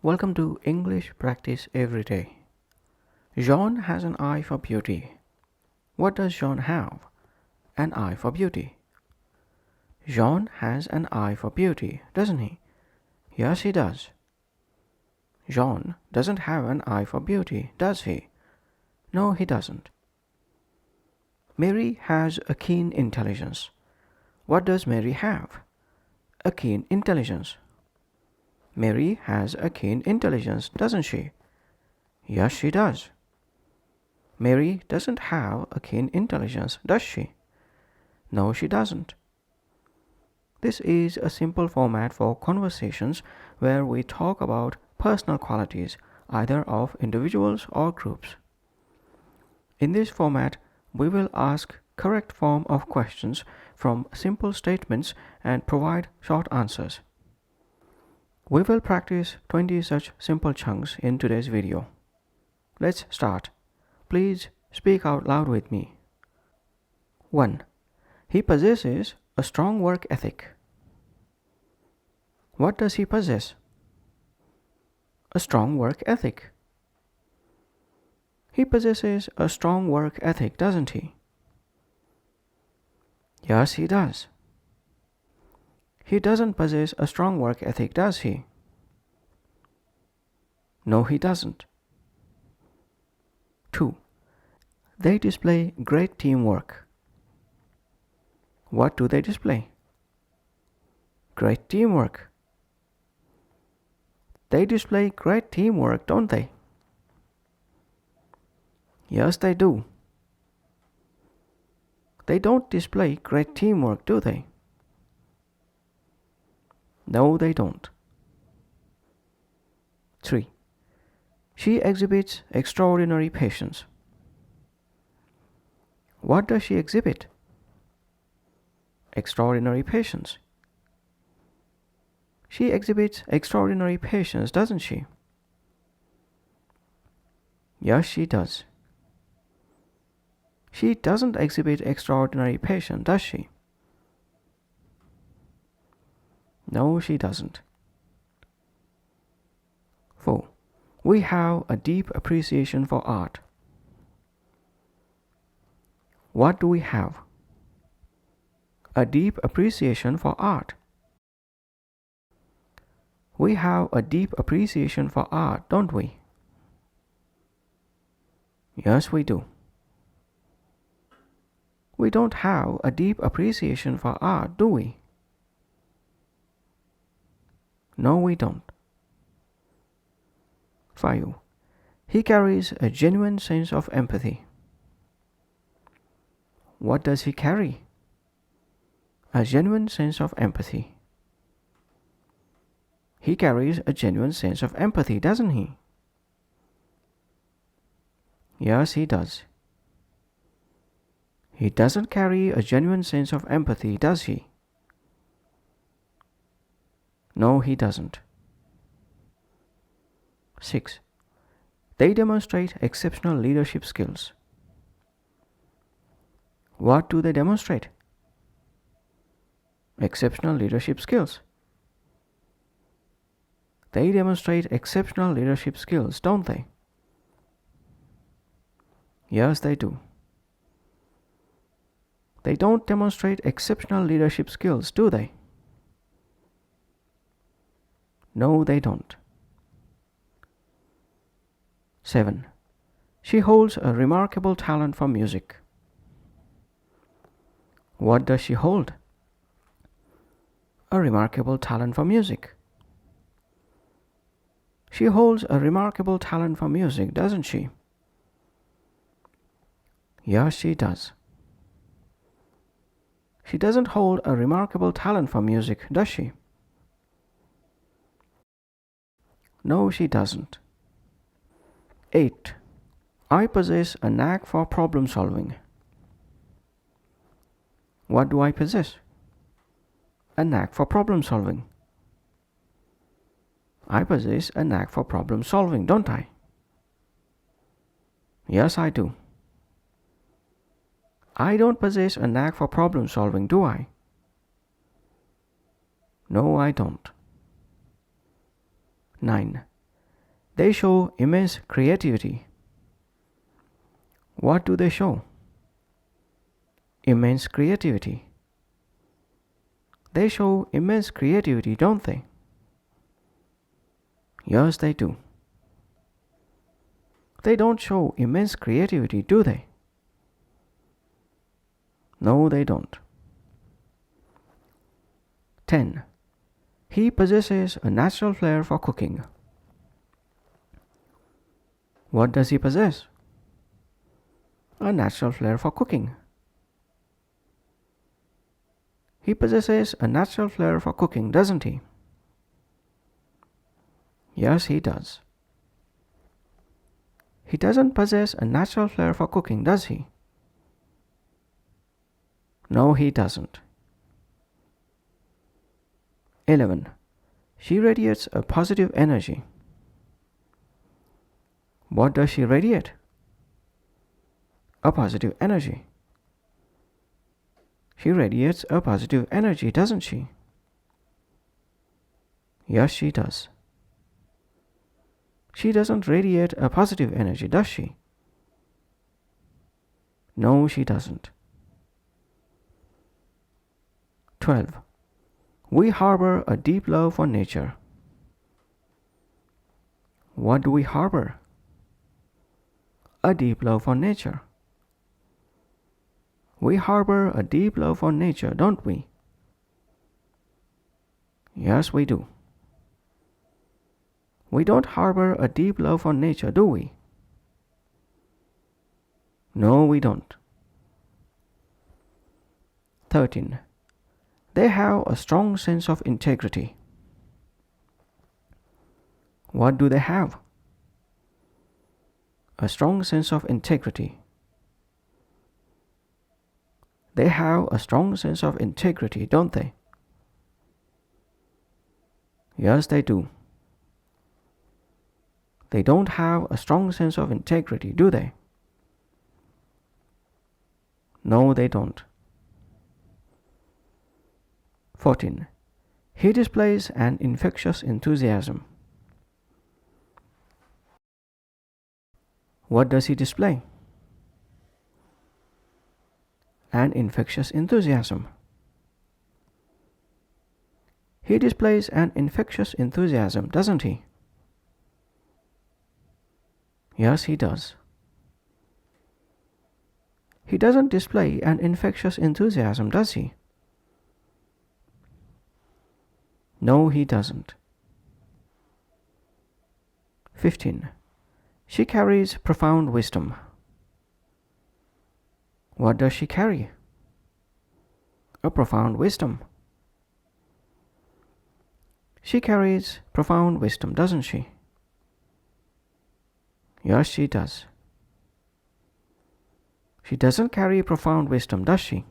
Welcome to English Practice Every Day. Jean has an eye for beauty. What does Jean have? An eye for beauty. Jean has an eye for beauty, doesn't he? Yes, he does. Jean doesn't have an eye for beauty, does he? No, he doesn't. Mary has a keen intelligence. What does Mary have? A keen intelligence. Mary has a keen intelligence, doesn't she? Yes, she does. Mary doesn't have a keen intelligence, does she? No, she doesn't. This is a simple format for conversations where we talk about personal qualities, either of individuals or groups. In this format, we will ask correct form of questions from simple statements and provide short answers. We will practice 20 such simple chunks in today's video. Let's start. Please speak out loud with me. 1. He possesses a strong work ethic. What does he possess? A strong work ethic. He possesses a strong work ethic, doesn't he? Yes, he does. He doesn't possess a strong work ethic, does he? No, he doesn't. 2. They display great teamwork. What do they display? Great teamwork. They display great teamwork, don't they? Yes, they do. They don't display great teamwork, do they? No, they don't. 3. She exhibits extraordinary patience. What does she exhibit? Extraordinary patience. She exhibits extraordinary patience, doesn't she? Yes, she does. She doesn't exhibit extraordinary patience, does she? No, she doesn't. 4. We have a deep appreciation for art. What do we have? A deep appreciation for art. We have a deep appreciation for art, don't we? Yes, we do. We don't have a deep appreciation for art, do we? No, we don't. 5. He carries a genuine sense of empathy. What does he carry? A genuine sense of empathy. He carries a genuine sense of empathy, doesn't he? Yes, he does. He doesn't carry a genuine sense of empathy, does he? No, he doesn't. 6. They demonstrate exceptional leadership skills. What do they demonstrate? Exceptional leadership skills. They demonstrate exceptional leadership skills, don't they? Yes, they do. They don't demonstrate exceptional leadership skills, do they? No, they don't. 7. She holds a remarkable talent for music. What does she hold? A remarkable talent for music. She holds a remarkable talent for music, doesn't she? Yes, she does. She doesn't hold a remarkable talent for music, does she? No, she doesn't. 8. I possess a knack for problem solving. What do I possess? A knack for problem solving. I possess a knack for problem solving, don't I? Yes, I do. I don't possess a knack for problem solving, do I? No, I don't. 9. They show immense creativity. What do they show? Immense creativity. They show immense creativity, don't they? Yes, they do. They don't show immense creativity, do they? No, they don't. 10. He possesses a natural flair for cooking. What does he possess? A natural flair for cooking. He possesses a natural flair for cooking, doesn't he? Yes, he does. He doesn't possess a natural flair for cooking, does he? No, he doesn't. 11. She radiates a positive energy. What does she radiate? A positive energy. She radiates a positive energy, doesn't she? Yes, she does. She doesn't radiate a positive energy, does she? No, she doesn't. 12. We harbor a deep love for nature. What do we harbor? A deep love for nature. We harbor a deep love for nature, don't we? Yes, we do. We don't harbor a deep love for nature, do we? No, we don't. 13. They have a strong sense of integrity. What do they have? A strong sense of integrity. They have a strong sense of integrity, don't they? Yes, they do. They don't have a strong sense of integrity, do they? No, they don't. 14. He displays an infectious enthusiasm. What does he display? An infectious enthusiasm. He displays an infectious enthusiasm, doesn't he? Yes, he does. He doesn't display an infectious enthusiasm, does he? No, he doesn't. 15. She carries profound wisdom. What does she carry? A profound wisdom. She carries profound wisdom, doesn't she? Yes, she does. She doesn't carry profound wisdom, does she?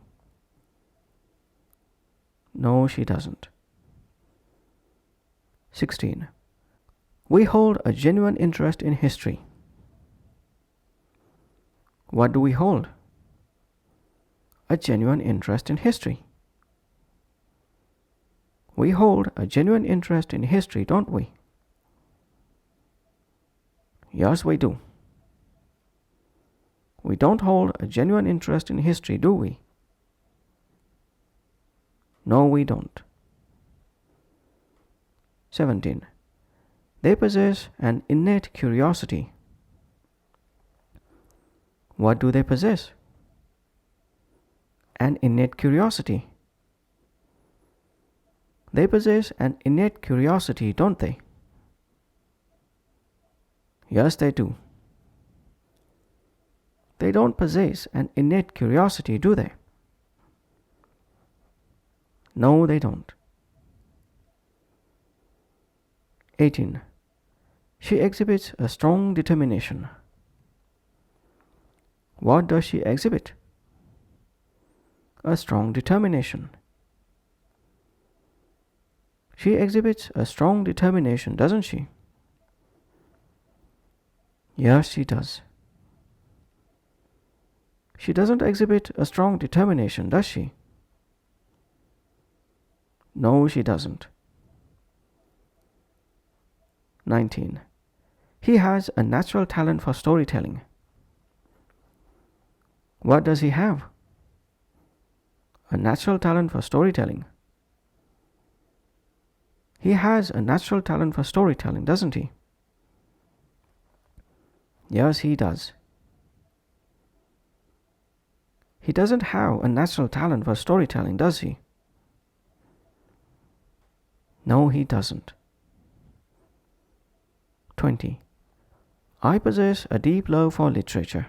No, she doesn't. 16. We hold a genuine interest in history. What do we hold? A genuine interest in history. We hold a genuine interest in history, don't we? Yes, we do. We don't hold a genuine interest in history, do we? No, we don't. 17. They possess an innate curiosity. What do they possess? An innate curiosity. They possess an innate curiosity, don't they? Yes, they do. They don't possess an innate curiosity, do they? No, they don't. 18. She exhibits a strong determination. What does she exhibit? A strong determination. She exhibits a strong determination, doesn't she? Yes, she does. She doesn't exhibit a strong determination, does she? No, she doesn't. 19. He has a natural talent for storytelling. What does he have? A natural talent for storytelling. He has a natural talent for storytelling, doesn't he? Yes, he does. He doesn't have a natural talent for storytelling, does he? No, he doesn't. 20. I possess a deep love for literature.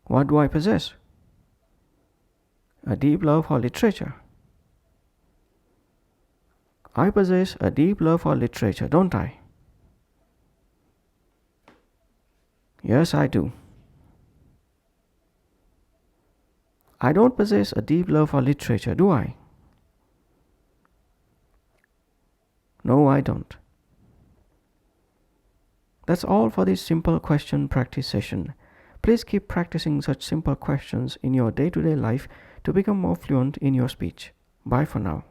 What do I possess? A deep love for literature. I possess a deep love for literature, don't I? Yes, I do. I don't possess a deep love for literature, do I? No, I don't. That's all for this simple question practice session. Please keep practicing such simple questions in your day-to-day life to become more fluent in your speech. Bye for now.